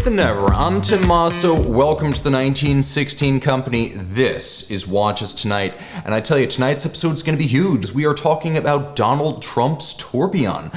than never. I'm Tim Mosso. Welcome to the 1916 Company. This is Watches Tonight. And I tell you, tonight's episode is going to be huge. We are talking about Donald Trump's tourbillon.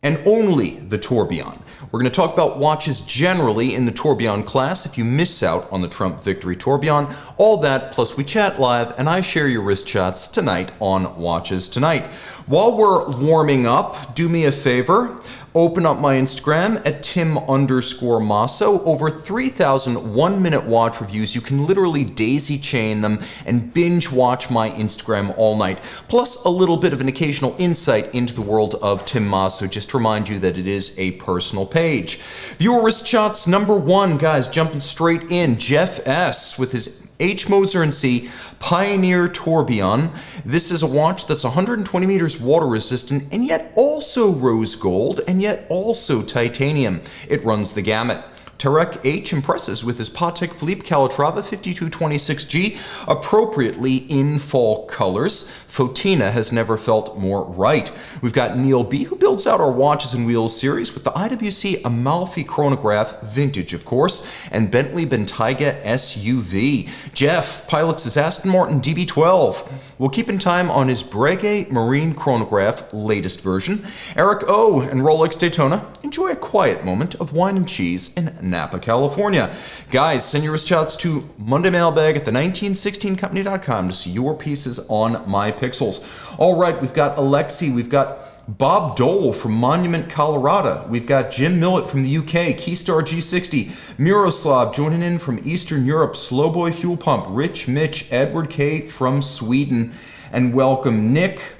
And only the tourbillon. We're going to talk about watches generally in the tourbillon class if you miss out on the Trump Victory Tourbillon. All that, plus we chat live and I share your wrist shots tonight on Watches Tonight. While we're warming up, do me a favor. Open up my Instagram at Tim_Mosso. Over 3,000 1-minute watch reviews. You can literally daisy chain them and binge watch my Instagram all night. Plus a little bit of an occasional insight into the world of Tim Mosso, just to remind you that it is a personal page. Viewer wrist shots number 1, guys, jumping straight in. Jeff S. with his H. Moser & C Pioneer Tourbillon. This is a watch that's 120 meters water resistant and yet also rose gold and yet also titanium. It runs the gamut. Tarek H. impresses with his Patek Philippe Calatrava 5226G, appropriately in fall colors. Fotina has never felt more right. We've got Neil B., who builds out our Watches and Wheels series with the IWC Amalfi Chronograph, vintage of course, and Bentley Bentayga SUV. Jeff pilots his Aston Martin DB12. We'll keep in time on his Breguet Marine Chronograph, latest version. Eric O. and Rolex Daytona enjoy a quiet moment of wine and cheese in Napa, California. Guys, send your wrist shots to mondaymailbag at the1916company.com to see your pieces on my pixels. All right, we've got Alexi, we've got Bob Dole from Monument, Colorado. We've got Jim Millett from the UK, Keystar G60. Miroslav joining in from Eastern Europe, Slowboy Fuel Pump. Rich Mitch, Edward K. from Sweden. And welcome Nick,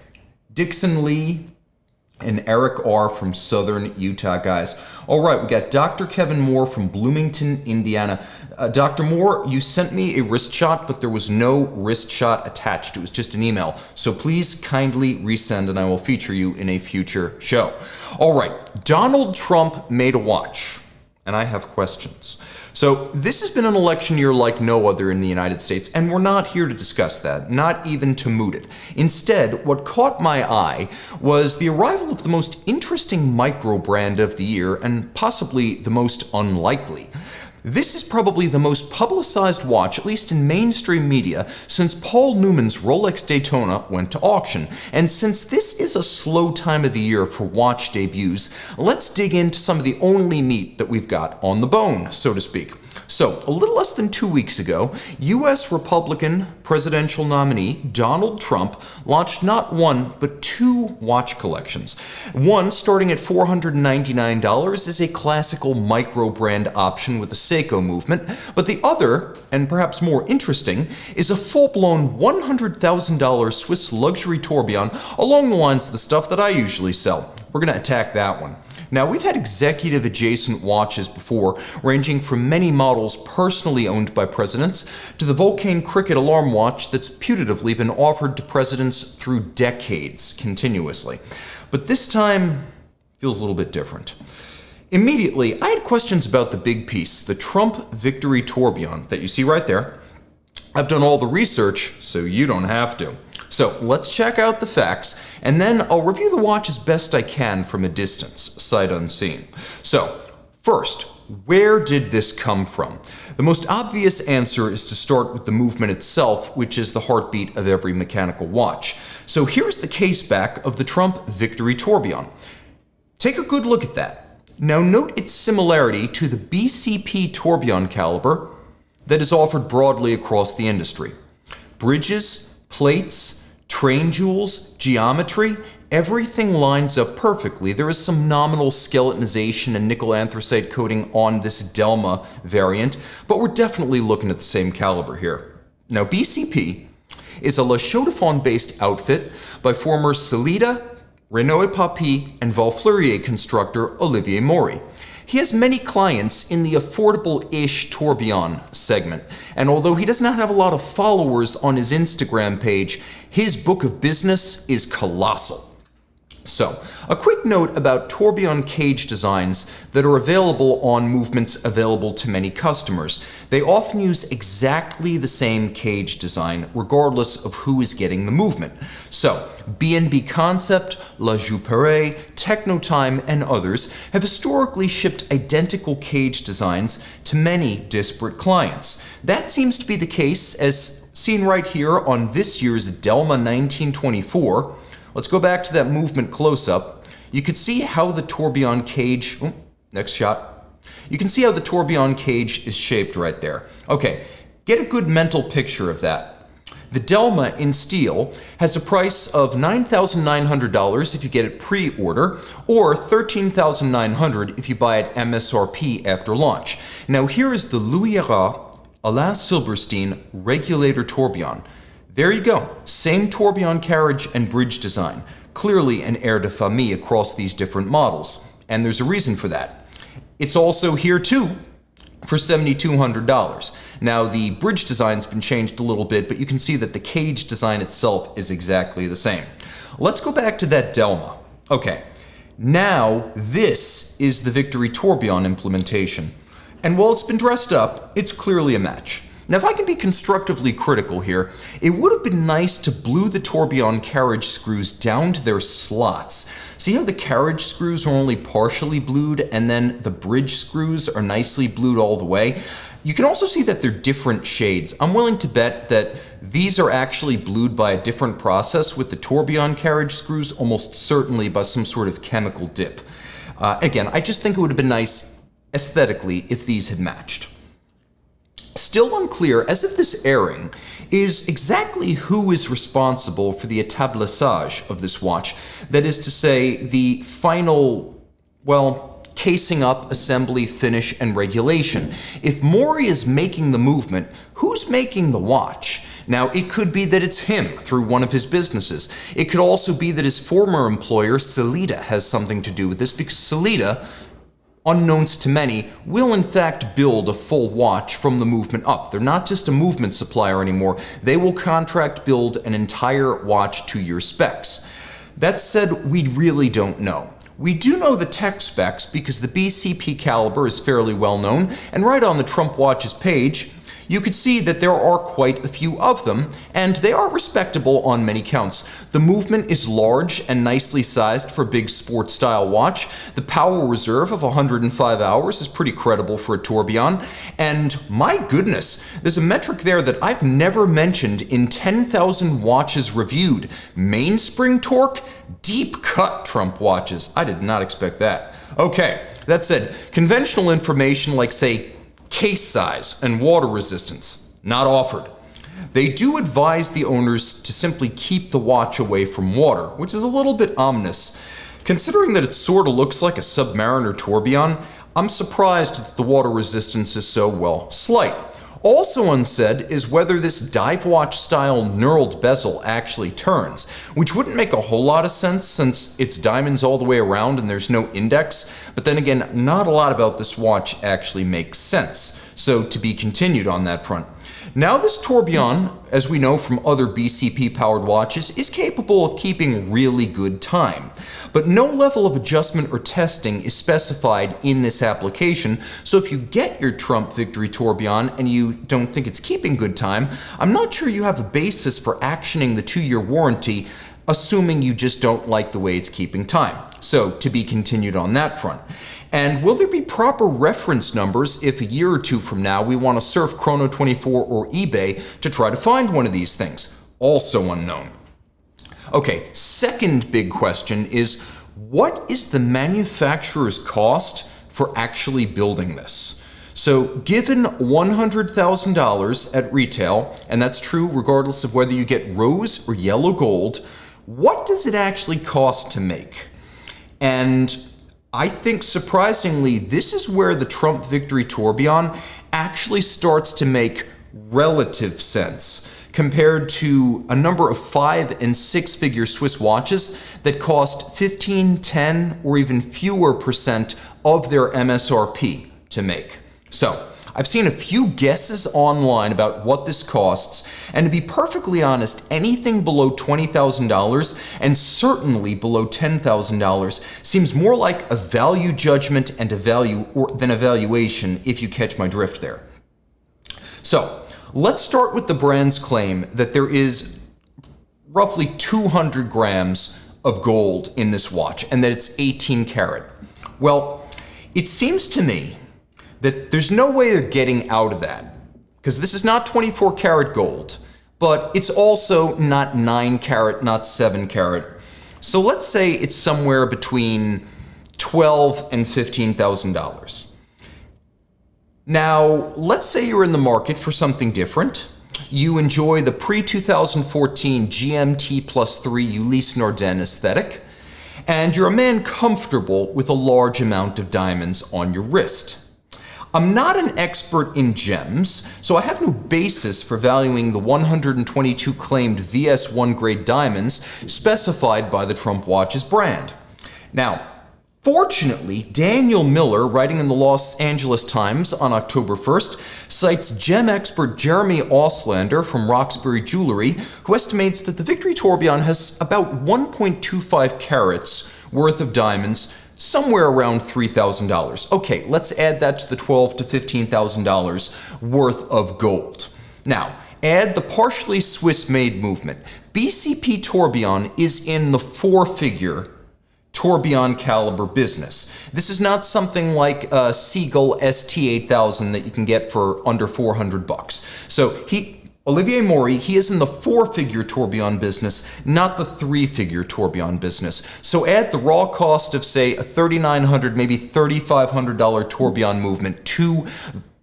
Dixon Lee, and Eric R. from Southern Utah, guys. All right, we got Dr. Kevin Moore from Bloomington, Indiana. Dr. Moore, you sent me a wrist shot, but there was no wrist shot attached. It was just an email. So please kindly resend, and I will feature you in a future show. All right, Donald Trump made a watch, and I have questions. So this has been an election year like no other in the United States, and we're not here to discuss that, not even to moot it. Instead, what caught my eye was the arrival of the most interesting micro brand of the year, and possibly the most unlikely. This is probably the most publicized watch, at least in mainstream media, since Paul Newman's Rolex Daytona went to auction. And since this is a slow time of the year for watch debuts, let's dig into some of the only meat that we've got on the bone, so to speak. So, a little less than 2 weeks ago, U.S. Republican presidential nominee Donald Trump launched not one, but 2 watch collections. One, starting at $499, is a classical micro-brand option with the Seiko movement, but the other, and perhaps more interesting, is a full-blown $100,000 Swiss luxury tourbillon along the lines of the stuff that I usually sell. We're going to attack that one. Now, we've had executive adjacent watches before, ranging from many models personally owned by presidents to the Vulcain Cricket alarm watch that's putatively been offered to presidents through decades continuously. But this time feels a little bit different. Immediately, I had questions about the big piece, the Trump Victory Tourbillon that you see right there. I've done all the research, so you don't have to. So let's check out the facts, and then I'll review the watch as best I can from a distance, sight unseen. So, first, where did this come from? The most obvious answer is to start with the movement itself, which is the heartbeat of every mechanical watch. So here's the case back of the Trump Victory Tourbillon. Take a good look at that. Now note its similarity to the BCP tourbillon caliber that is offered broadly across the industry. Bridges, plates, train jewels, geometry, everything lines up perfectly. There is some nominal skeletonization and nickel anthracite coating on this Delma variant, but we're definitely looking at the same caliber here. Now, BCP is a La Chaux-de-Fonds-based outfit by former Sellita, Renault Papi, and Valfleurier constructor Olivier Maury. He has many clients in the affordable-ish tourbillon segment, and although he does not have a lot of followers on his Instagram page, his book of business is colossal. So, a quick note about tourbillon cage designs that are available on movements available to many customers. They often use exactly the same cage design, regardless of who is getting the movement. So, B&B Concept, La Jouperet, Technotime, and others have historically shipped identical cage designs to many disparate clients. That seems to be the case as seen right here on this year's Delma 1924. Let's go back to that movement close-up. You can see how the tourbillon cage, next shot. You can see how the tourbillon cage is shaped right there. Okay, get a good mental picture of that. The Delma in steel has a price of $9,900 if you get it pre-order, or $13,900 if you buy it MSRP after launch. Now here is the Louis Erard Alain Silberstein Regulator Tourbillon. There you go, same tourbillon carriage and bridge design. Clearly an heir de famille across these different models, and there's a reason for that. It's also here too for $7,200. Now the bridge design's been changed a little bit, but you can see that the cage design itself is exactly the same. Let's go back to that Delma. Okay, now this is the Victory Tourbillon implementation. And while it's been dressed up, it's clearly a match. Now, if I can be constructively critical here, it would have been nice to glue the tourbillon carriage screws down to their slots. See how the carriage screws are only partially blued and then the bridge screws are nicely blued all the way? You can also see that they're different shades. I'm willing to bet that these are actually blued by a different process, with the tourbillon carriage screws almost certainly by some sort of chemical dip. Again, I just think it would have been nice aesthetically if these had matched. Still unclear, as of this airing, is exactly who is responsible for the établissage of this watch. That is to say, the final, well, casing up, assembly, finish, and regulation. If Mori is making the movement, who's making the watch? Now, it could be that it's him through one of his businesses. It could also be that his former employer, Sellita, has something to do with this, because Sellita, unknowns to many, will in fact build a full watch from the movement up. They're not just a movement supplier anymore. They will contract build an entire watch to your specs. That said, we really don't know. We do know the tech specs because the BCP caliber is fairly well known, and right on the Trump Watches page, you could see that there are quite a few of them, and they are respectable on many counts. The movement is large and nicely sized for a big sports style watch. The power reserve of 105 hours is pretty credible for a tourbillon. And my goodness, there's a metric there that I've never mentioned in 10,000 watches reviewed. Mainspring torque, deep cut Trump watches. I did not expect that. Okay, that said, conventional information like, say, case size and water resistance, not offered. They do advise the owners to simply keep the watch away from water, which is a little bit ominous. Considering that it sort of looks like a Submariner tourbillon, I'm surprised that the water resistance is so, well, slight. Also unsaid is whether this dive watch style knurled bezel actually turns, which wouldn't make a whole lot of sense since it's diamonds all the way around and there's no index, but then again, not a lot about this watch actually makes sense, so to be continued on that front. Now this tourbillon, as we know from other BCP powered watches, is capable of keeping really good time. But no level of adjustment or testing is specified in this application, so if you get your Trump Victory tourbillon and you don't think it's keeping good time, I'm not sure you have a basis for actioning the 2-year warranty, assuming you just don't like the way it's keeping time. So to be continued on that front. And will there be proper reference numbers if a year or two from now we want to surf Chrono24 or eBay to try to find one of these things? Also unknown. Okay, second big question is, what is the manufacturer's cost for actually building this? So given $100,000 at retail, and that's true regardless of whether you get rose or yellow gold, what does it actually cost to make? And I think surprisingly, this is where the Trump Victory Tourbillon actually starts to make relative sense compared to a number of 5- and 6-figure Swiss watches that cost 15, 10, or even fewer % of their MSRP to make. So I've seen a few guesses online about what this costs, and to be perfectly honest, anything below $20,000 and certainly below $10,000 seems more like a value judgment and than a valuation, if you catch my drift there. So, let's start with the brand's claim that there is roughly 200 grams of gold in this watch and that it's 18 karat. Well, it seems to me that there's no way they're getting out of that, because this is not 24 karat gold, but it's also not 9 karat, not 7 karat. So let's say it's somewhere between $12,000 and $15,000. Now, let's say you're in the market for something different. You enjoy the pre-2014 GMT+3 Ulysse Nardin aesthetic, and you're a man comfortable with a large amount of diamonds on your wrist. I'm not an expert in gems, so I have no basis for valuing the 122 claimed VS1 grade diamonds specified by the Trump watch's brand. Now, fortunately, Daniel Miller, writing in the Los Angeles Times on October 1st, cites gem expert Jeremy Auslander from Roxbury Jewelry, who estimates that the Victory Tourbillon has about 1.25 carats worth of diamonds, somewhere around $3,000. Okay, let's add that to the $12,000 to $15,000 worth of gold. Now, add the partially Swiss-made movement. BCP Tourbillon is in the four-figure tourbillon caliber business. This is not something like a Seagull ST8000 that you can get for under $400. So Olivier Maury, he is in the four-figure tourbillon business, not the three-figure tourbillon business. So add the raw cost of, say, a $3,900, maybe $3,500 tourbillon movement to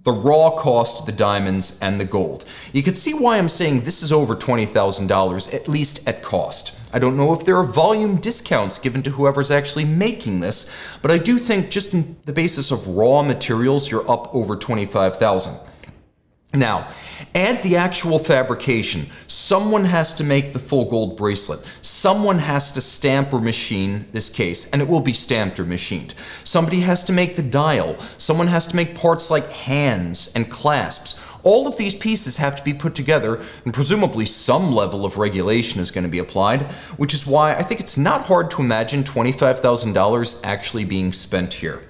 the raw cost of the diamonds and the gold. You can see why I'm saying this is over $20,000, at least at cost. I don't know if there are volume discounts given to whoever's actually making this, but I do think just in the basis of raw materials, you're up over $25,000. Now, add the actual fabrication. Someone has to make the full gold bracelet. Someone has to stamp or machine this case, and it will be stamped or machined. Somebody has to make the dial. Someone has to make parts like hands and clasps. All of these pieces have to be put together, and presumably some level of regulation is going to be applied, which is why I think it's not hard to imagine $25,000 actually being spent here.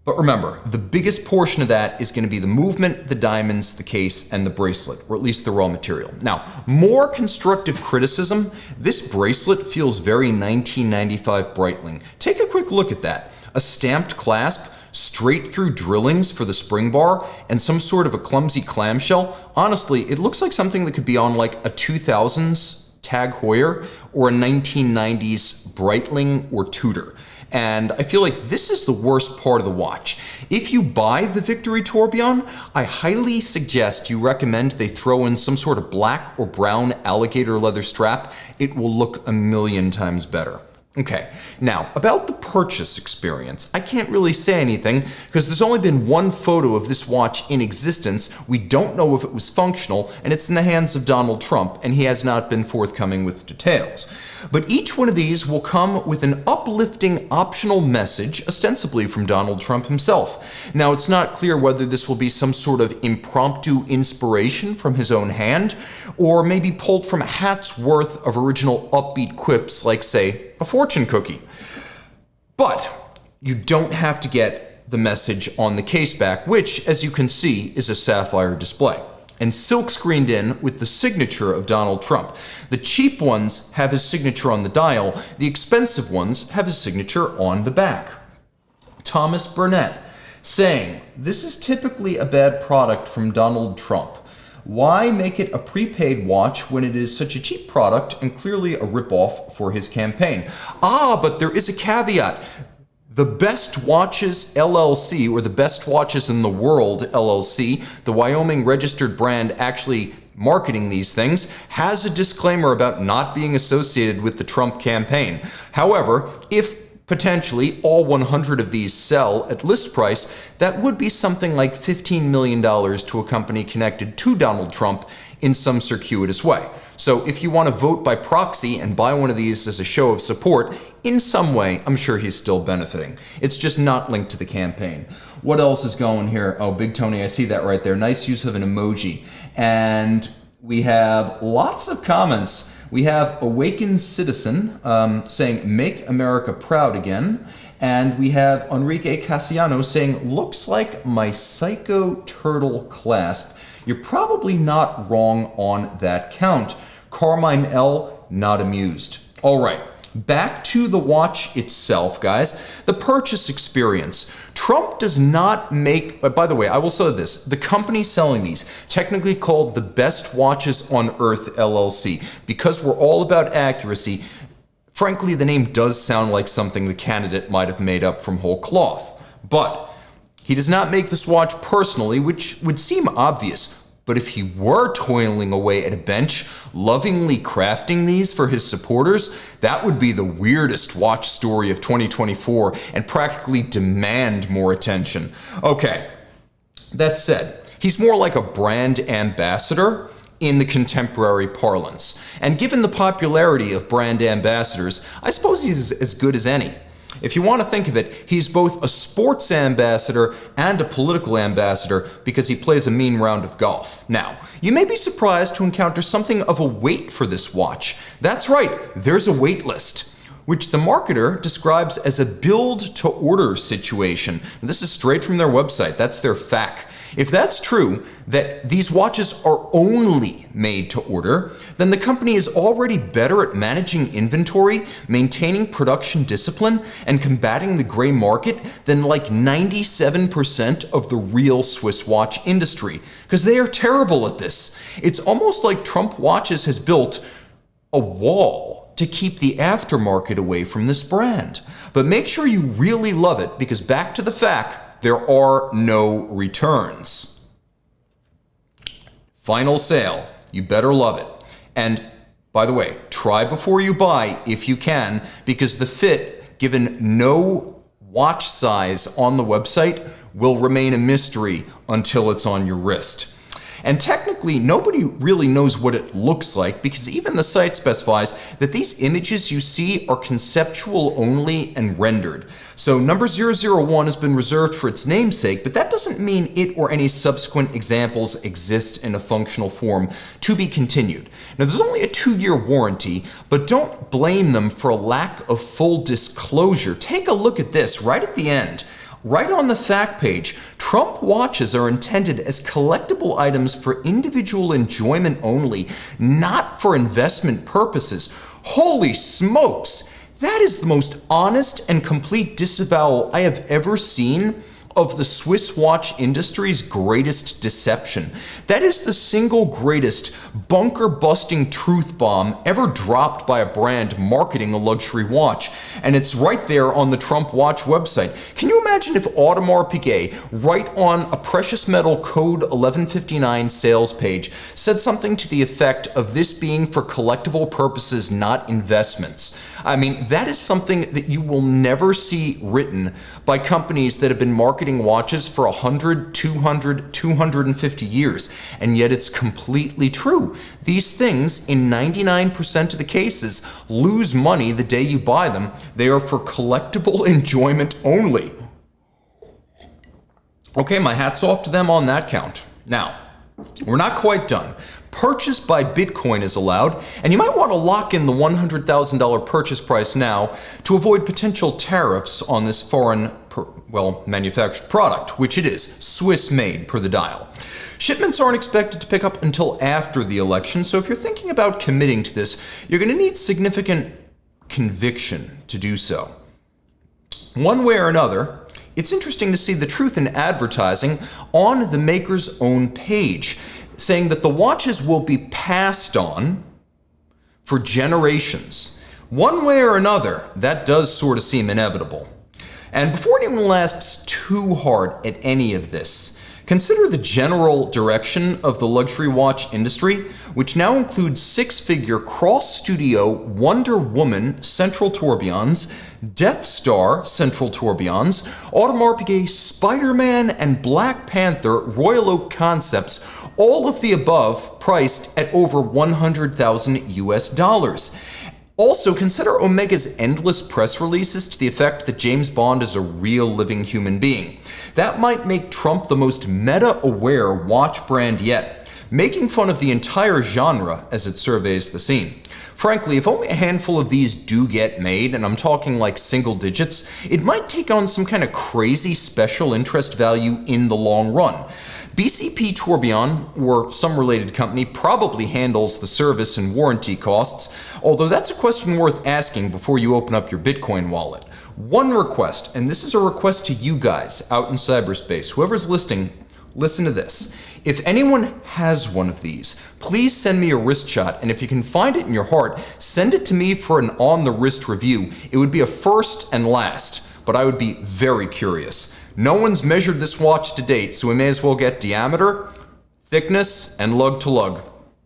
But remember, the biggest portion of that is going to be the movement, the diamonds, the case, and the bracelet, or at least the raw material. Now, more constructive criticism, this bracelet feels very 1995 Breitling. Take a quick look at that. A stamped clasp, straight through drillings for the spring bar, and some sort of a clumsy clamshell. Honestly, it looks like something that could be on like a 2000s Tag Heuer or a 1990s Breitling or Tudor. And I feel like this is the worst part of the watch. If you buy the Victory Tourbillon, I highly suggest you recommend they throw in some sort of black or brown alligator leather strap. It will look a million times better. Okay, now about the purchase experience. I can't really say anything because there's only been one photo of this watch in existence. We don't know if it was functional, and it's in the hands of Donald Trump, and he has not been forthcoming with details. But each one of these will come with an uplifting optional message, ostensibly from Donald Trump himself. Now, it's not clear whether this will be some sort of impromptu inspiration from his own hand, or maybe pulled from a hat's worth of original upbeat quips like, say, a fortune cookie. But you don't have to get the message on the case back, which, as you can see, is a sapphire display, and silk screened in with the signature of Donald Trump. The cheap ones have his signature on the dial. The expensive ones have his signature on the back. Thomas Burnett saying, "This is typically a bad product from Donald Trump. Why make it a prepaid watch when it is such a cheap product and clearly a ripoff for his campaign?" But there is a caveat. The Best Watches LLC, or the Best Watches in the World LLC, the Wyoming registered brand actually marketing these things, has a disclaimer about not being associated with the Trump campaign. However, if potentially all 100 of these sell at list price, that would be something like $15 million to a company connected to Donald Trump in some circuitous way. So if you want to vote by proxy and buy one of these as a show of support, in some way, I'm sure he's still benefiting. It's just not linked to the campaign. What else is going here? Oh, Big Tony, I see that right there. Nice use of an emoji. And we have lots of comments. We have Awakened Citizen saying, make America proud again. And we have Enrique Casiano saying, looks like my Psycho Turtle clasp. You're probably not wrong on that count. Carmine L, not amused. All right. Back to the watch itself, guys. The purchase experience. Trump does not make, by the way, I will say this, the company selling these, technically called the Best Watches on Earth LLC, because we're all about accuracy, frankly, the name does sound like something the candidate might have made up from whole cloth. But he does not make this watch personally, which would seem obvious. But if he were toiling away at a bench, lovingly crafting these for his supporters, that would be the weirdest watch story of 2024 and practically demand more attention. Okay, that said, he's more like a brand ambassador in the contemporary parlance. And given the popularity of brand ambassadors, I suppose he's as good as any. If you want to think of it, he's both a sports ambassador and a political ambassador because he plays a mean round of golf. Now, you may be surprised to encounter something of a wait for this watch. That's right, there's a wait list, which the marketer describes as a build-to-order situation. And this is straight from their website. That's their FAQ. If that's true, that these watches are only made to order, then the company is already better at managing inventory, maintaining production discipline, and combating the gray market than like 97% of the real Swiss watch industry, because they are terrible at this. It's almost like Trump Watches has built a wall to keep the aftermarket away from this brand. But make sure you really love it, because back to the fact, there are no returns. Final sale. You better love it. And by the way, try before you buy if you can, because the fit, given no watch size on the website, will remain a mystery until it's on your wrist. And technically, nobody really knows what it looks like, because even the site specifies that these images you see are conceptual only and rendered. So number 001 has been reserved for its namesake, but that doesn't mean it or any subsequent examples exist in a functional form to be continued. Now, there's only a 2-year warranty, but don't blame them for a lack of full disclosure. Take a look at this right at the end. Right on the fact page, Trump watches are intended as collectible items for individual enjoyment only, not for investment purposes. Holy smokes! That is the most honest and complete disavowal I have ever seen of the Swiss watch industry's greatest deception. That is the single greatest bunker-busting truth bomb ever dropped by a brand marketing a luxury watch. And it's right there on the Trump Watch website. Can you imagine if Audemars Piguet, right on a precious metal code 1159 sales page, said something to the effect of this being for collectible purposes, not investments? I mean, that is something that you will never see written by companies that have been marketing watches for 100, 200, 250 years, and yet it's completely true. These things, in 99% of the cases, lose money the day you buy them. They are for collectible enjoyment only. Okay, my hat's off to them on that count. Now, we're not quite done. Purchase by Bitcoin is allowed, and you might want to lock in the $100,000 purchase price now to avoid potential tariffs on this foreign, manufactured product, which it is, Swiss-made per the dial. Shipments aren't expected to pick up until after the election, so if you're thinking about committing to this, you're going to need significant conviction to do so. One way or another, it's interesting to see the truth in advertising on the maker's own page, saying that the watches will be passed on for generations. One way or another, that does sort of seem inevitable. And before anyone laughs too hard at any of this, Consider the general direction of the luxury watch industry, which now includes six-figure cross-studio Wonder Woman central tourbillons, Death Star central tourbillons, Audemars Piguet Spider-Man, and Black Panther Royal Oak concepts, all of the above priced at over $100,000 US. Also, consider Omega's endless press releases to the effect that James Bond is a real living human being. That might make Trump the most meta-aware watch brand yet, making fun of the entire genre as it surveys the scene. Frankly, if only a handful of these do get made, and I'm talking like single digits, it might take on some kind of crazy special interest value in the long run. BCP Tourbillon, or some related company, probably handles the service and warranty costs, although that's a question worth asking before you open up your Bitcoin wallet. One request, and this is a request to you guys out in cyberspace, whoever's listening, listen to this. If anyone has one of these, please send me a wrist shot, and if you can find it in your heart, send it to me for an on-the-wrist review. It would be a first and last, but I would be very curious. No one's measured this watch to date, so we may as well get diameter, thickness, and lug to lug.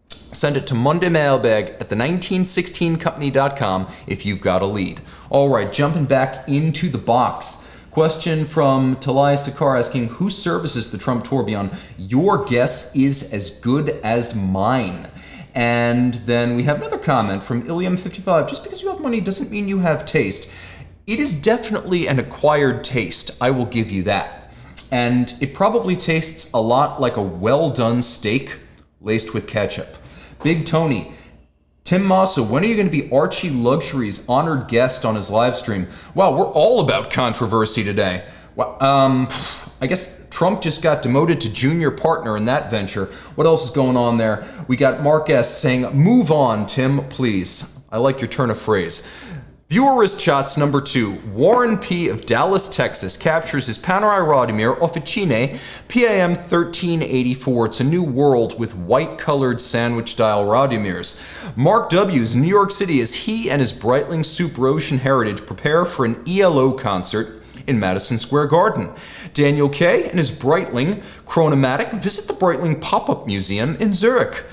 Send it to mondaymailbag at the1916company.com if you've got a lead. All right, jumping back into the box. Question from Talai Sakar asking, who services the Trump Tourbillon? Your guess is as good as mine. And then we have another comment from Ilium55. Just because you have money doesn't mean you have taste. It is definitely an acquired taste, I will give you that. And it probably tastes a lot like a well-done steak laced with ketchup. Big Tony, Tim Mosso, when are you going to be Archie Luxury's honored guest on his live stream? Wow, we're all about controversy today. Well, I guess Trump just got demoted to junior partner in that venture. What else is going on there? We got Mark S. saying, move on, Tim, please. I like your turn of phrase. Viewer wrist shots number 2. Warren P. of Dallas, Texas captures his Panerai Rodimir Officine PAM 1384. It's a new world with white-colored sandwich-style Rodimirs. Mark W.'s New York City as he and his Breitling Super Ocean Heritage prepare for an ELO concert in Madison Square Garden. Daniel K. and his Breitling Chronomatic visit the Breitling Pop-Up Museum in Zurich.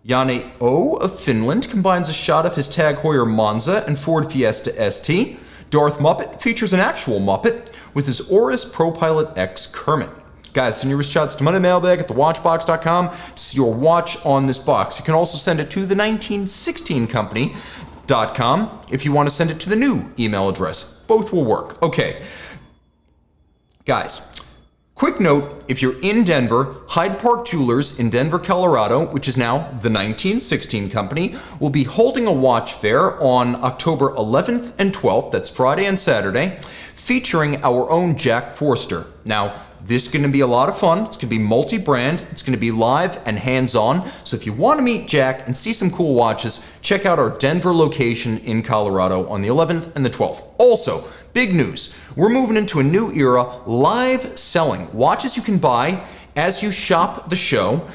Janne O of Finland combines a shot of his Tag Heuer Monza and Ford Fiesta ST. Darth Muppet features an actual Muppet with his Oris ProPilot X Kermit. Guys, send your wrist shots to mondaymailbag at thewatchbox.com to see your watch on this box. You can also send it to the1916company.com if you want to send it to the new email address. Both will work. Okay. Guys, quick note, if you're in Denver, Hyde Park Jewelers in Denver, Colorado, which is now the 1916 Company, will be holding a watch fair on October 11th and 12th, that's Friday and Saturday, featuring our own Jack Forster. Now, this is going to be a lot of fun. It's going to be multi-brand. It's going to be live and hands-on. So if you want to meet Jack and see some cool watches, check out our Denver location in Colorado on the 11th and the 12th. Also, big news. We're moving into a new era, live selling. Watches you can buy as you shop the show.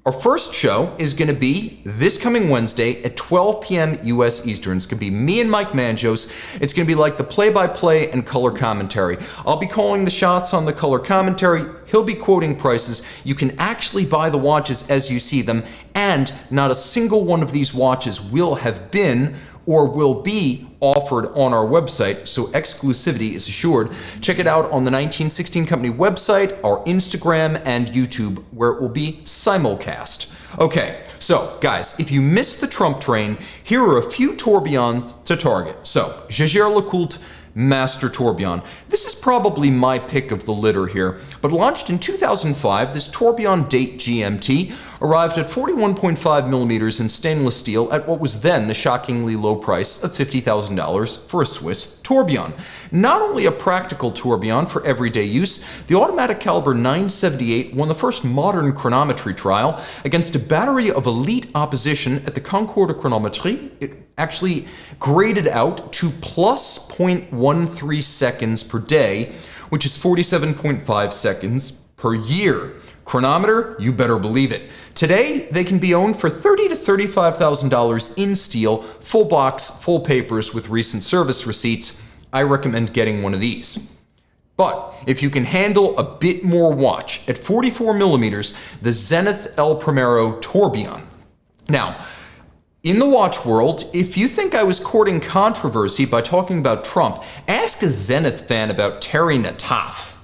Our first show is going to be this coming Wednesday at 12 p.m. U.S. Eastern. It's going to be me and Mike Manjos. It's going to be like the play-by-play and color commentary. I'll be calling the shots on the color commentary. He'll be quoting prices. You can actually buy the watches as you see them, and not a single one of these watches will have been or will be offered on our website, so exclusivity is assured. Check it out on the 1916 Company website, our Instagram, and YouTube, where it will be simulcast. Okay, so guys, if you missed the Trump train, here are a few tourbillons to target. So, Jaeger LeCoultre Master Tourbillon. This is probably my pick of the litter here, but launched in 2005, this tourbillon date GMT arrived at 41.5 millimeters in stainless steel at what was then the shockingly low price of $50,000 for a Swiss tourbillon. Not only a practical tourbillon for everyday use, the automatic caliber 978 won the first modern chronometry trial against a battery of elite opposition at the Concours de Chronométrie. It actually graded out to plus 0.13 seconds per day, which is 47.5 seconds per year. Chronometer, you better believe it. Today, they can be owned for $30,000 to $35,000 in steel, full box, full papers with recent service receipts. I recommend getting one of these. But if you can handle a bit more watch, at 44 millimeters, the Zenith El Primero Tourbillon. Now, in the watch world, if you think I was courting controversy by talking about Trump, ask a Zenith fan about Terry Nataf.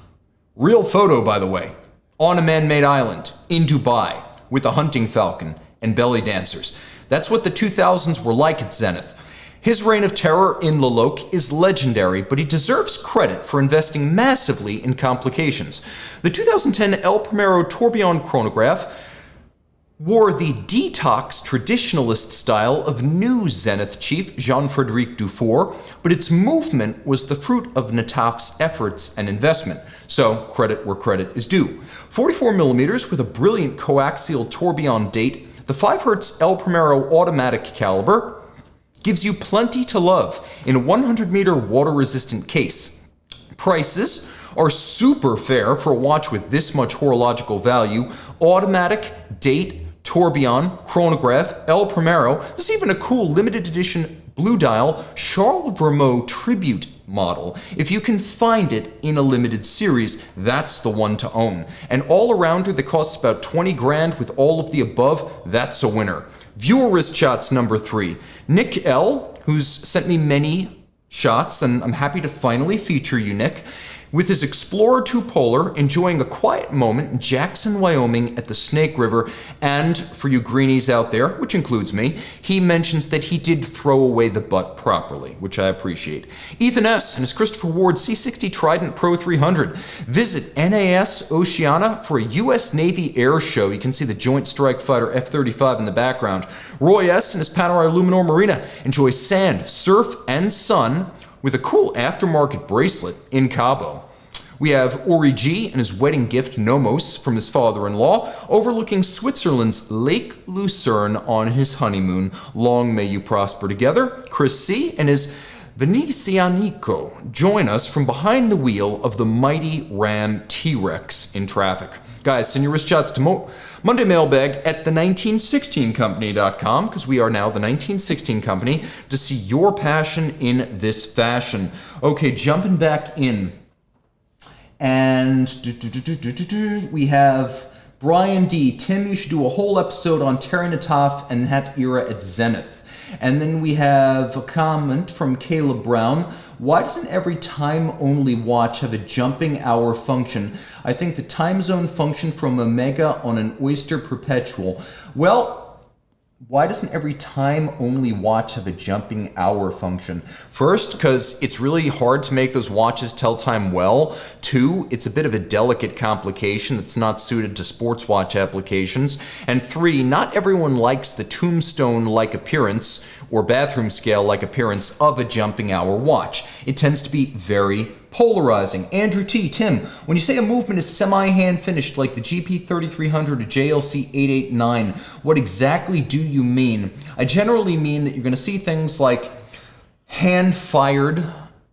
Real photo, by the way, on a man-made island in Dubai with a hunting falcon and belly dancers. That's what the 2000s were like at Zenith. His reign of terror in Le Loc is legendary, but he deserves credit for investing massively in complications. The 2010 El Primero Tourbillon chronograph wore the detox traditionalist style of new Zenith chief Jean-Frédéric Dufour, but its movement was the fruit of Nataf's efforts and investment. So credit where credit is due. 44 millimeters with a brilliant coaxial tourbillon date, the 5 Hz El Primero automatic caliber gives you plenty to love in a 100-meter water-resistant case. Prices are super fair for a watch with this much horological value. Automatic, date, tourbillon, chronograph, El Primero. There's even a cool limited edition blue dial Charles Vermeaux tribute model. If you can find it in a limited series, that's the one to own. An all-arounder that costs about 20 grand with all of the above, that's a winner. Viewer wrist shots number 3. Nick L., who's sent me many shots, and I'm happy to finally feature you, Nick, with his Explorer 2 Polar enjoying a quiet moment in Jackson, Wyoming at the Snake River. And for you greenies out there, which includes me, he mentions that he did throw away the butt properly, which I appreciate. Ethan S. and his Christopher Ward C60 Trident Pro 300. Visit NAS Oceana for a U.S. Navy air show. You can see the Joint Strike Fighter F-35 in the background. Roy S. and his Panerai Luminor Marina enjoy sand, surf, and sun with a cool aftermarket bracelet in Cabo. We have Ori G and his wedding gift Nomos from his father-in-law, overlooking Switzerland's Lake Lucerne on his honeymoon. Long may you prosper together. Chris C and his Venetianico join us from behind the wheel of the mighty Ram T-Rex in traffic. Guys, send your wrist shots to Monday Mailbag at the1916company.com, because we are now the 1916 Company, to see your passion in this fashion. Okay, jumping back in. And we have Brian D. Tim, you should do a whole episode on Terry Nataf and that era at Zenith. And then we have a comment from Caleb Brown. Why doesn't every time-only watch have a jumping hour function? I think the time zone function from Omega on an Oyster Perpetual. Well, why doesn't every time-only watch have a jumping hour function? First, because it's really hard to make those watches tell time well. 2, it's a bit of a delicate complication that's not suited to sports watch applications. And 3, not everyone likes the tombstone-like appearance or bathroom scale-like appearance of a jumping hour watch. It tends to be very polarizing. Andrew T. Tim, when you say a movement is semi-hand finished like the GP 3300 or JLC 889, what exactly do you mean? I generally mean that you're going to see things like hand-fired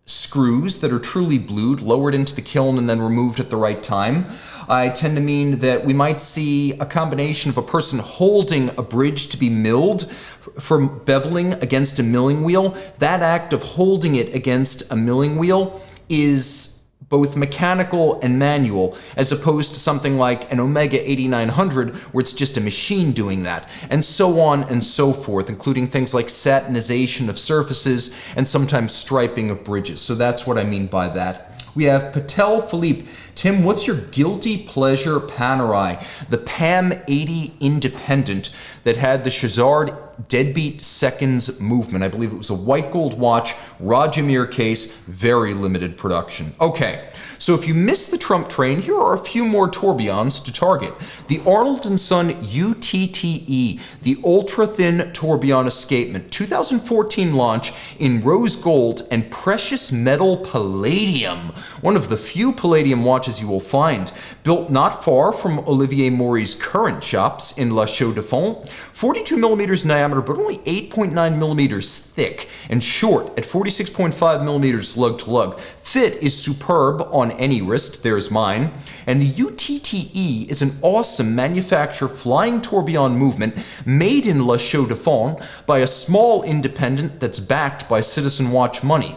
screws that are truly blued, lowered into the kiln and then removed at the right time. I tend to mean that we might see a combination of a person holding a bridge to be milled for beveling against a milling wheel. That act of holding it against a milling wheel is both mechanical and manual, as opposed to something like an Omega 8900 where it's just a machine doing that, and so on and so forth, including things like satinization of surfaces and sometimes striping of bridges. So that's what I mean by that. We have Patek Philippe. Tim, what's your guilty pleasure Panerai? The PAM 80 Independent that had the Chazard deadbeat seconds movement. I believe it was a white gold watch, Rajamir case, very limited production. Okay, so if you missed the Trump train, here are a few more tourbillons to target. The Arnold & Son UTTE, the ultra-thin tourbillon escapement, 2014 launch in rose gold and precious metal palladium. One of the few palladium watches you will find. Built not far from Olivier Maury's current shops in La Chaux-de-Fonds. 42 millimeters diameter, but only 8.9 millimeters thick, and short at 46.5 millimeters lug to lug. Fit is superb on any wrist, there's mine. And the UTTE is an awesome manufacturer flying tourbillon movement made in La Chaux-de-Fonds by a small independent that's backed by Citizen Watch money.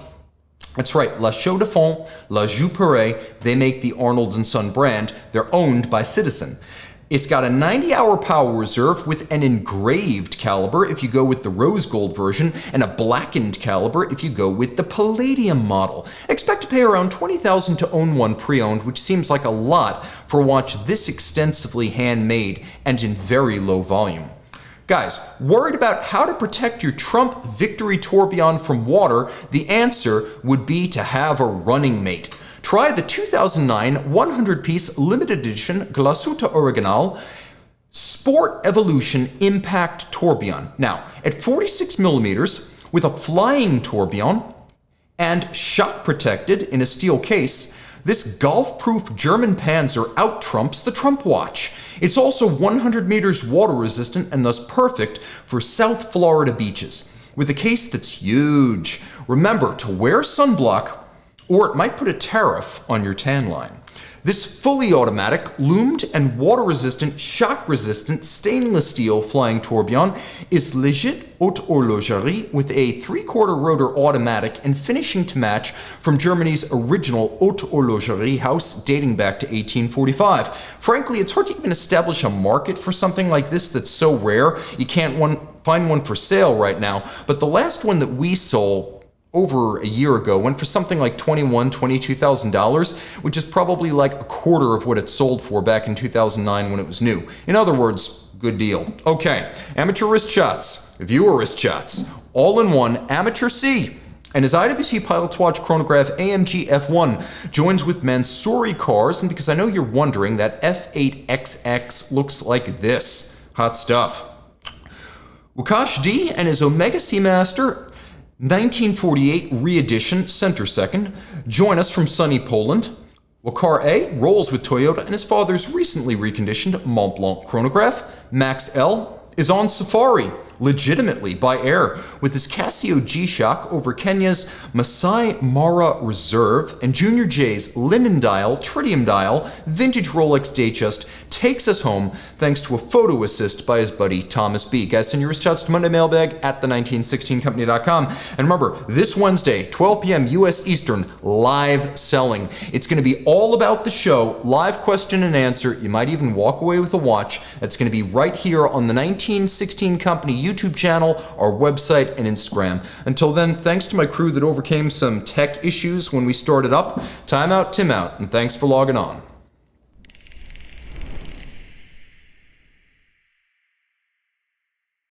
That's right, La Chaux de Fonds, La Joux-Perret, they make the Arnold & Son brand. They're owned by Citizen. It's got a 90-hour power reserve with an engraved caliber if you go with the rose gold version, and a blackened caliber if you go with the palladium model. Expect to pay around $20,000 to own one pre-owned, which seems like a lot for a watch this extensively handmade and in very low volume. Guys, worried about how to protect your Trump Victory Tourbillon from water? The answer would be to have a running mate. Try the 2009 100-piece limited edition Glashütte Original Sport Evolution Impact Tourbillon. Now, at 46 millimeters with a flying tourbillon and shock protected in a steel case, this golf-proof German Panzer out-trumps the Trump watch. It's also 100 meters water-resistant and thus perfect for South Florida beaches. With a case that's huge, remember to wear sunblock or it might put a tariff on your tan line. This fully automatic, loomed and water-resistant, shock-resistant stainless steel flying tourbillon is legit haute horlogerie with a 3/4 rotor automatic and finishing to match from Germany's original haute horlogerie house dating back to 1845. Frankly, it's hard to even establish a market for something like this that's so rare. You can't find one for sale right now, but the last one that we sold over a year ago went for something like $21,000, $22,000, which is probably like a quarter of what it sold for back in 2009 when it was new. In other words, good deal. Okay, amateur wrist shots, viewer wrist shots, all in one, amateur C. And as IWC Pilot's Watch chronograph AMG F1 joins with Mansouri cars, and because I know you're wondering, that F8XX looks like this. Hot stuff. Łukasz D and his Omega Speedmaster 1948 re-edition center second join us from sunny Poland. Wakar A rolls with Toyota and his father's recently reconditioned Mont Blanc chronograph. Max L is on safari, legitimately by air, with his Casio G-Shock over Kenya's Masai Mara Reserve, and Junior J's Linen Dial, Tritium Dial, vintage Rolex Day Date takes us home thanks to a photo assist by his buddy Thomas B. Guys, send your wrist shots to Monday Mailbag at the1916company.com. And remember, this Wednesday, 12 p.m. U.S. Eastern, live selling. It's going to be all about the show, live question and answer. You might even walk away with a watch. That's going to be right here on the 1916 Company YouTube channel, our website, and Instagram. Until then, thanks to my crew that overcame some tech issues when we started up. Time out, Tim out, and thanks for logging on.